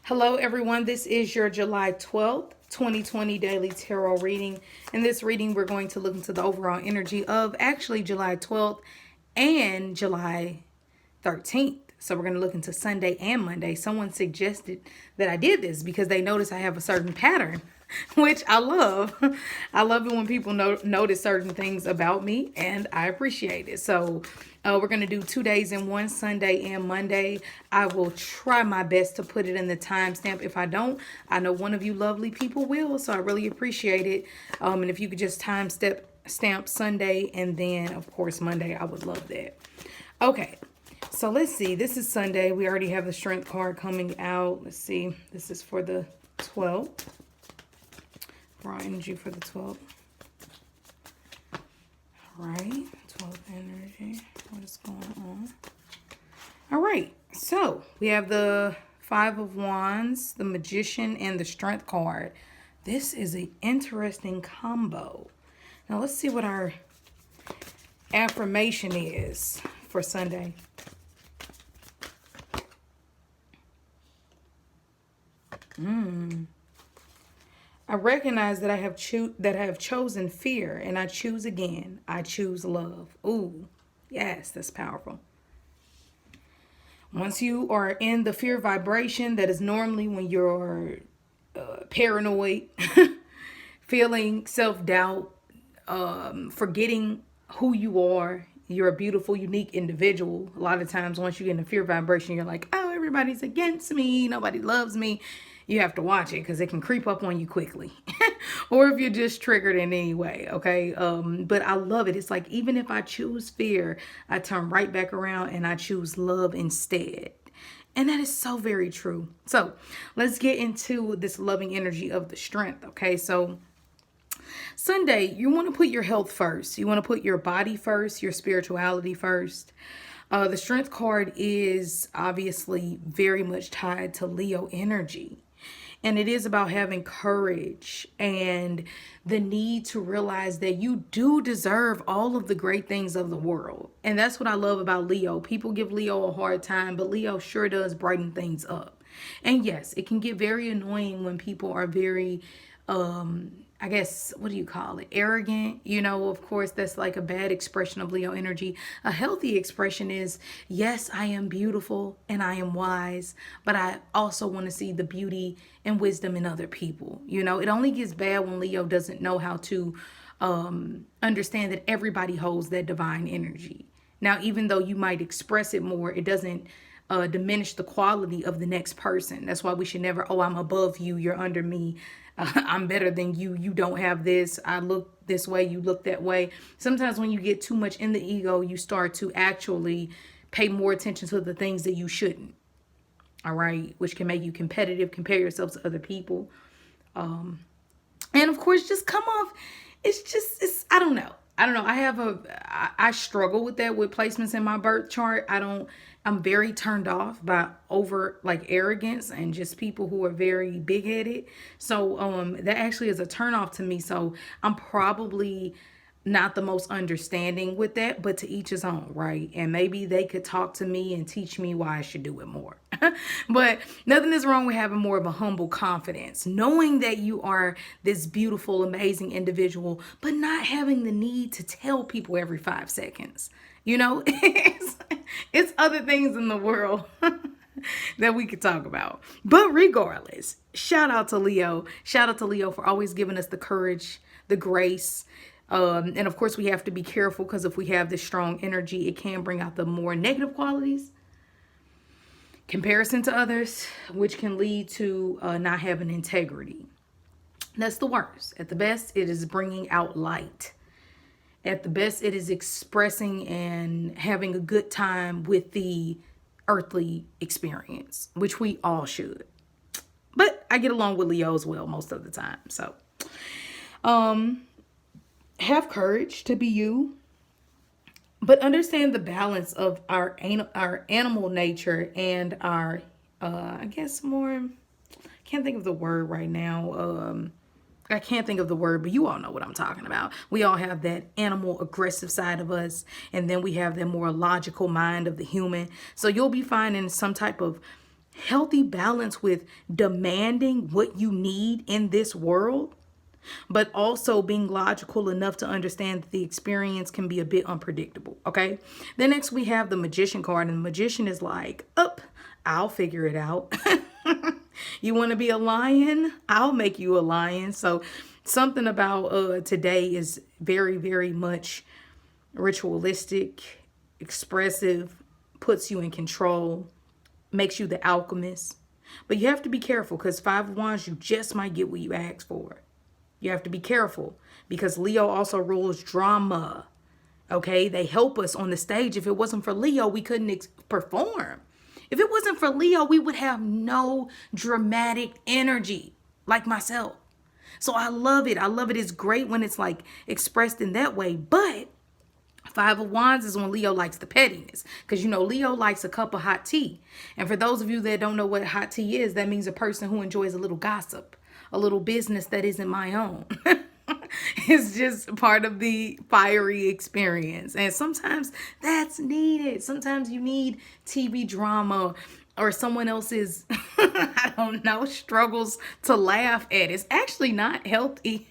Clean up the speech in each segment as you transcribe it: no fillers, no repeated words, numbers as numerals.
Hello, everyone. This is your July 12th, 2020 daily tarot reading. In this reading, we're going to look into the overall energy of actually July 12th and July 13th. So we're going to look into Sunday and Monday. Someone suggested that I did this because they notice I have a certain pattern, which I love. I love it when people notice certain things about me, and I appreciate it. So we're going to do 2 days in one, Sunday and Monday. I will try my best to put it in the timestamp. If I don't, I know one of you lovely people will, so I really appreciate it. And if you could just stamp Sunday and then, of course, Monday, I would love that. Okay. So let's see. This is Sunday. We already have the strength card coming out. Let's see. This is for the 12th. Raw energy for the 12th. All right. 12th energy. What is going on? All right. So we have the Five of Wands, the Magician, and the Strength card. This is an interesting combo. Now let's see what our affirmation is for Sunday. I recognize that I have chosen fear, and I choose again. I choose love. Ooh, yes, that's powerful. Once you are in the fear vibration, that is normally when you're paranoid, feeling self-doubt, forgetting who you are. You're a beautiful, unique individual. A lot of times once you get in the fear vibration, you're like, oh, everybody's against me. Nobody loves me. You have to watch it because it can creep up on you quickly. Or if you're just triggered in any way, okay? But I love it. It's like even if I choose fear, I turn right back around and I choose love instead. And that is so very true. So let's get into this loving energy of the strength, okay? So Sunday, you want to put your health first. You want to put your body first, your spirituality first. The strength card is obviously very much tied to Leo energy. And it is about having courage and the need to realize that you do deserve all of the great things of the world. And that's what I love about Leo. People give Leo a hard time, but Leo sure does brighten things up. And yes, it can get very annoying when people are very I guess, what do you call it? Arrogant. You know, of course, that's like a bad expression of Leo energy. A healthy expression is, yes, I am beautiful and I am wise, but I also want to see the beauty and wisdom in other people. You know, it only gets bad when Leo doesn't know how to understand that everybody holds that divine energy. Now, even though you might express it more, it doesn't diminish the quality of the next person. That's why we should never, oh, I'm above you, you're under me. I'm better than you. You don't have this. I look this way. You look that way. Sometimes when you get too much in the ego, you start to actually pay more attention to the things that you shouldn't. All right. Which can make you competitive, compare yourself to other people. And of course, just come off. I don't know. I struggle with that with placements in my birth chart. I'm very turned off by over like arrogance and just people who are very big headed. So, that actually is a turn off to me. So I'm probably not the most understanding with that, but to each his own, right? And maybe they could talk to me and teach me why I should do it more. But nothing is wrong with having more of a humble confidence, knowing that you are this beautiful, amazing individual, but not having the need to tell people every 5 seconds. You know, it's other things in the world that we could talk about. But regardless, shout out to Leo. Shout out to Leo for always giving us the courage, the grace. And of course, we have to be careful because if we have this strong energy, it can bring out the more negative qualities. Comparison to others, which can lead to not having integrity. That's the worst. At the best, it is bringing out light. At the best, it is expressing and having a good time with the earthly experience, which we all should. But I get along with Leo as well most of the time. So, have courage to be you, but understand the balance of our animal nature and our, I guess more, can't think of the word right now. I can't think of the word, but you all know what I'm talking about. We all have that animal aggressive side of us, and then we have that more logical mind of the human. So you'll be finding some type of Healthy balance with demanding what you need in this world, but also being logical enough to understand that the experience can be a bit unpredictable. Okay. Then next we have the Magician card, and the Magician is like, up, I'll figure it out. You want to be a lion? I'll make you a lion. So something about today is very, very much ritualistic, expressive, puts you in control, makes you the alchemist. But you have to be careful, because Five of Wands, you just might get what you ask for. You have to be careful, because Leo also rules drama. Okay, they help us on the stage. If it wasn't for Leo, we couldn't perform. If it wasn't for Leo, we would have no dramatic energy like myself. So I love it. I love it. It's great when it's like expressed in that way. But Five of Wands is when Leo likes the pettiness, because you know Leo likes a cup of hot tea. And for those of you that don't know what hot tea is, that means a person who enjoys a little gossip, a little business that isn't my own. It's just part of the fiery experience. And sometimes that's needed. Sometimes you need TV drama or someone else's, I don't know, struggles to laugh at. It's actually not healthy.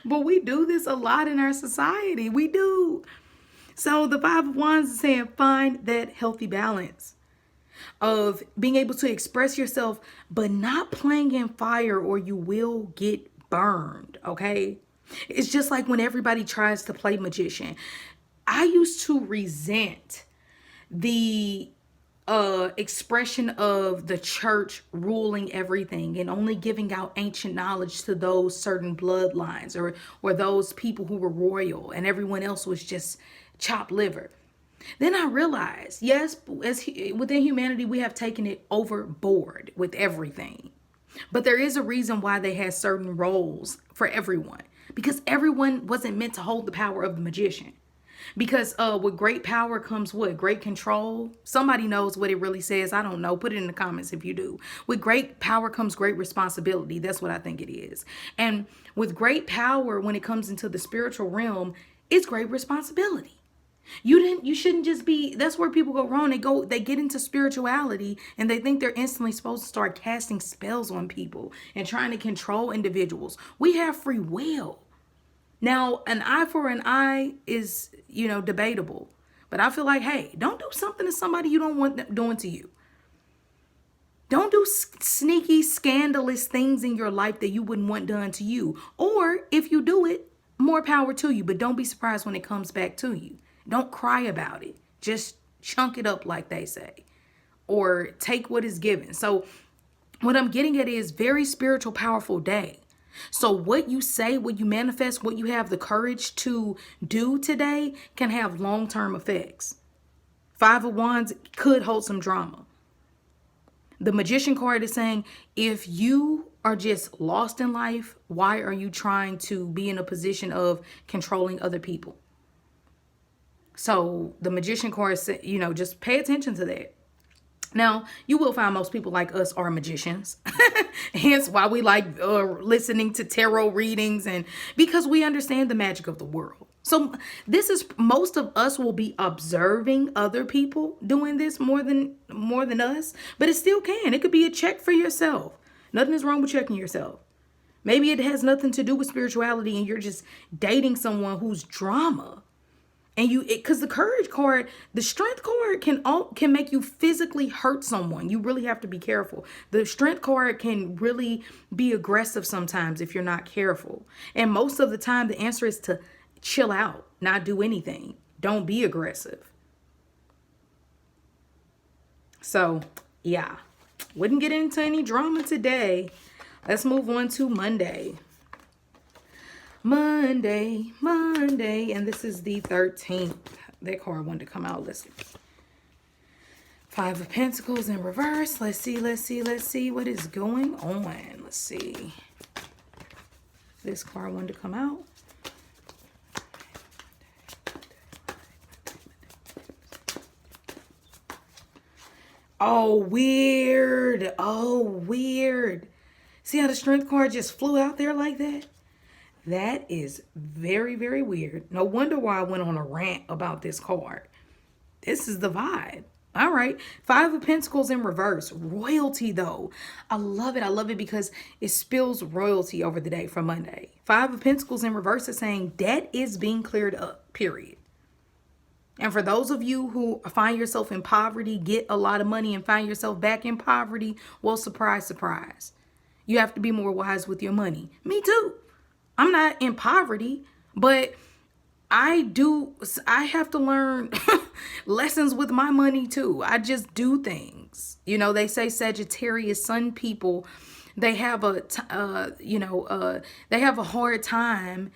But we do this a lot in our society. We do. So the Five of Wands is saying find that healthy balance of being able to express yourself, but not playing in fire or you will get burned. Okay. It's just like when everybody tries to play magician. I used to resent the expression of the church ruling everything and only giving out ancient knowledge to those certain bloodlines or those people who were royal, and everyone else was just chopped liver. Then I realized, yes, within humanity, we have taken it overboard with everything. But there is a reason why they had certain roles for everyone, because everyone wasn't meant to hold the power of the magician. Because with great power comes what? Great control. Somebody knows what it really says. I don't know. Put it in the comments if you do. With great power comes great responsibility. That's what I think it is. And with great power, when it comes into the spiritual realm, it's great responsibility. You shouldn't just be, that's where people go wrong. They get into spirituality and they think they're instantly supposed to start casting spells on people and trying to control individuals. We have free will. Now, an eye for an eye is, debatable. But I feel like, hey, don't do something to somebody you don't want them doing to you. Don't do sneaky, scandalous things in your life that you wouldn't want done to you. Or if you do it, more power to you. But don't be surprised when it comes back to you. Don't cry about it. Just chunk it up, like they say. Or take what is given. So what I'm getting at is very spiritual, powerful day. So what you say, what you manifest, what you have the courage to do today can have long-term effects. Five of Wands could hold some drama. The Magician card is saying, if you are just lost in life, why are you trying to be in a position of controlling other people? So the Magician card said, just pay attention to that. Now, you will find most people like us are magicians. Hence why we like listening to tarot readings, and because we understand the magic of the world. So most of us will be observing other people doing this more than us, but it still can. It could be a check for yourself. Nothing is wrong with checking yourself. Maybe it has nothing to do with spirituality and you're just dating someone who's drama. And because the Courage card, the Strength card can make you physically hurt someone. You really have to be careful. The Strength card can really be aggressive sometimes if you're not careful. And most of the time, the answer is to chill out, not do anything. Don't be aggressive. So, yeah, wouldn't get into any drama today. Let's move on to Monday. Monday, and this is the 13th. That card wanted to come out. Let's see. Five of Pentacles in reverse. Let's see what is going on. Let's see. This card wanted to come out. Oh, weird. See how the Strength card just flew out there like that? That is very, very weird. No wonder why I went on a rant about this card. This is the vibe. All right. Five of Pentacles in reverse. Royalty, though. I love it. I love it because it spills royalty over the day for Monday. Five of Pentacles in reverse is saying debt is being cleared up, period. And for those of you who find yourself in poverty, get a lot of money and find yourself back in poverty, well, surprise, surprise. You have to be more wise with your money. Me too. I'm not in poverty, but I have to learn lessons with my money too. I just do things. You know, they say Sagittarius sun people, they have they have a hard time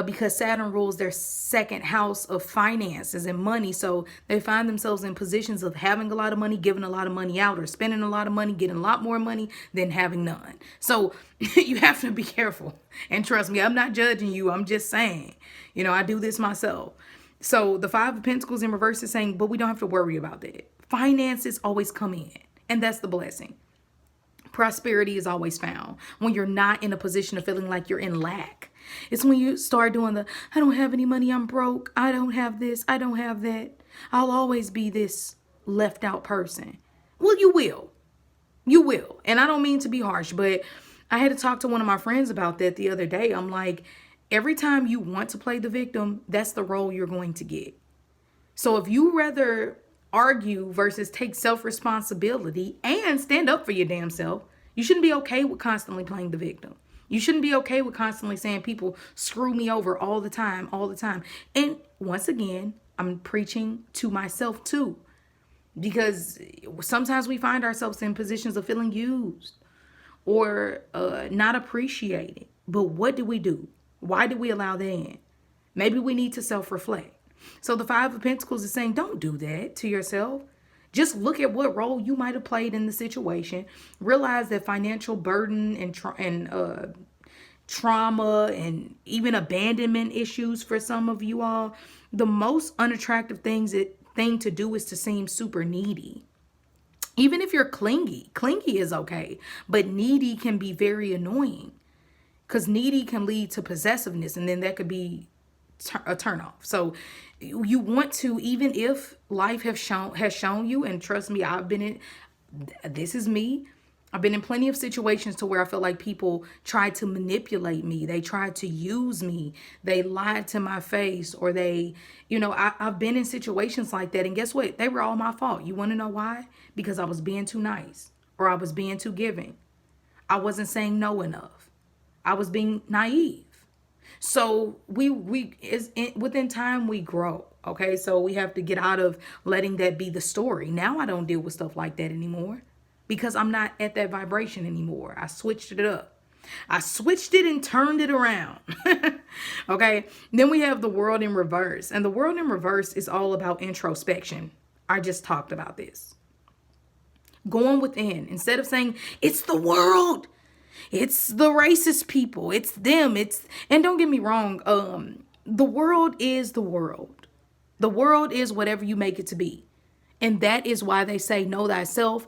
because Saturn rules their second house of finances and money. So they find themselves in positions of having a lot of money, giving a lot of money out, or spending a lot of money, getting a lot more money than having none. So you have to be careful. And trust me, I'm not judging you. I'm just saying, you know, I do this myself. So the Five of Pentacles in reverse is saying, but we don't have to worry about that. Finances always come in, and that's the blessing. Prosperity is always found when you're not in a position of feeling like you're in lack. It's when you start doing I don't have any money, I'm broke, I don't have this, I don't have that, I'll always be this left out person. Well, you will. You will. And I don't mean to be harsh, but I had to talk to one of my friends about that the other day. I'm like, every time you want to play the victim, that's the role you're going to get. So if you rather argue versus take self-responsibility and stand up for your damn self, you shouldn't be okay with constantly playing the victim. You shouldn't be okay with constantly saying people screw me over all the time, all the time. And once again, I'm preaching to myself too, because sometimes we find ourselves in positions of feeling used or not appreciated. But what do? Why do we allow that in? Maybe we need to self-reflect. So the Five of Pentacles is saying, don't do that to yourself. Just look at what role you might have played in the situation. Realize that financial burden and trauma and even abandonment issues for some of you all, the most unattractive thing to do is to seem super needy. Even if you're clingy is okay, but needy can be very annoying because needy can lead to possessiveness, and then that could be a turnoff. So you want to, even if life has shown you, and trust me, this is me. I've been in plenty of situations to where I feel like people tried to manipulate me. They tried to use me. They lied to my face, or I've been in situations like that. And guess what? They were all my fault. You want to know why? Because I was being too nice, or I was being too giving. I wasn't saying no enough. I was being naive. So within time we grow. Okay. So we have to get out of letting that be the story. Now I don't deal with stuff like that anymore because I'm not at that vibration anymore. I switched it up. I switched it and turned it around. Okay. Then we have the World in reverse, and the World in reverse is all about introspection. I just talked about this. Going within instead of saying it's the world. It's the racist people. It's them. And don't get me wrong. The world is the world. The world is whatever you make it to be. And that is why they say know thyself.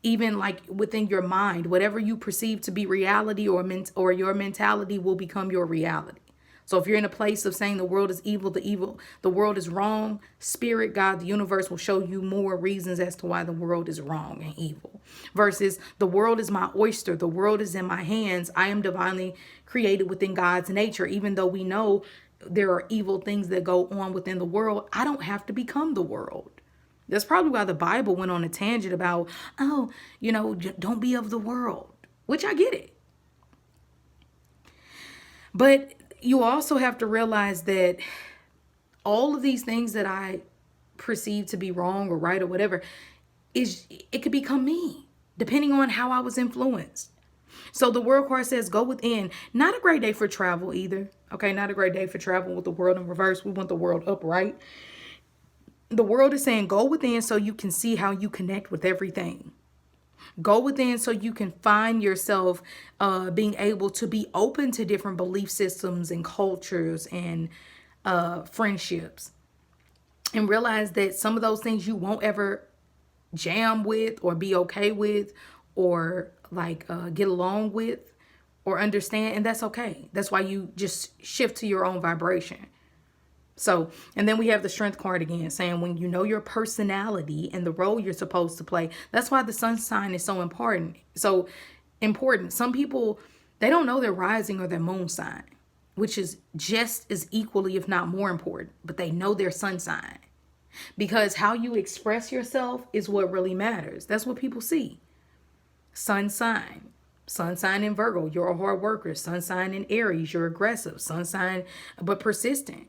Even like within your mind, whatever you perceive to be reality or your mentality will become your reality. So if you're in a place of saying the world is evil, the world is wrong, spirit, God, the universe will show you more reasons as to why the world is wrong and evil. Versus the world is my oyster. The world is in my hands. I am divinely created within God's nature. Even though we know there are evil things that go on within the world, I don't have to become the world. That's probably why the Bible went on a tangent about, don't be of the world, which I get it. But you also have to realize that all of these things that I perceive to be wrong or right or whatever, it could become me, depending on how I was influenced. So the World card says go within. Not a great day for travel either. Okay, not a great day for travel with the World in reverse. We want the world upright. The World is saying go within so you can see how you connect with everything. Go within so you can find yourself being able to be open to different belief systems and cultures and friendships. And realize that some of those things you won't ever jam with or be okay with or get along with or understand. And that's okay. That's why you just shift to your own vibration. So, and then we have the strength card again, saying when you know your personality and the role you're supposed to play, that's why the sun sign is so important. So important. Some people, they don't know their rising or their moon sign, which is just as equally, if not more important, but they know their sun sign. Because how you express yourself is what really matters. That's what people see. Sun sign. Sun sign in Virgo, you're a hard worker. Sun sign in Aries, you're aggressive. Sun sign, but persistent.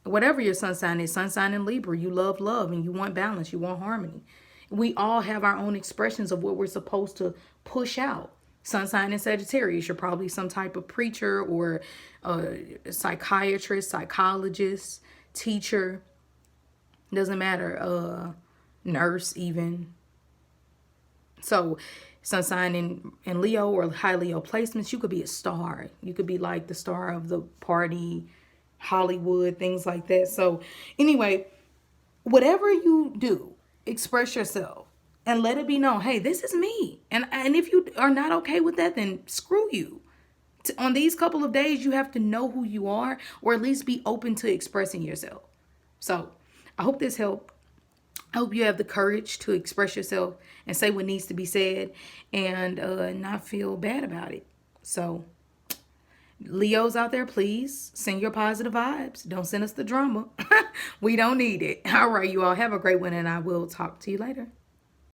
Whatever your sun sign is, sun sign in Libra, you love love and you want balance, you want harmony. We all have our own expressions of what we're supposed to push out. Sun sign in Sagittarius, you're probably some type of preacher or a psychiatrist, psychologist, teacher, doesn't matter, nurse even. So sun sign in Leo or high Leo placements, you could be a star. You could be like the star of the party, Hollywood, things like that. So anyway, whatever you do, express yourself and let it be known, hey, this is me. And if you are not okay with that, then screw you. On these couple of days, you have to know who you are, or at least be open to expressing yourself. So I hope this helped. I hope you have the courage to express yourself and say what needs to be said and not feel bad about it. So Leos out there, please send your positive vibes. Don't send us the drama. We don't need it. All right, you all have a great one, and I will talk to you later.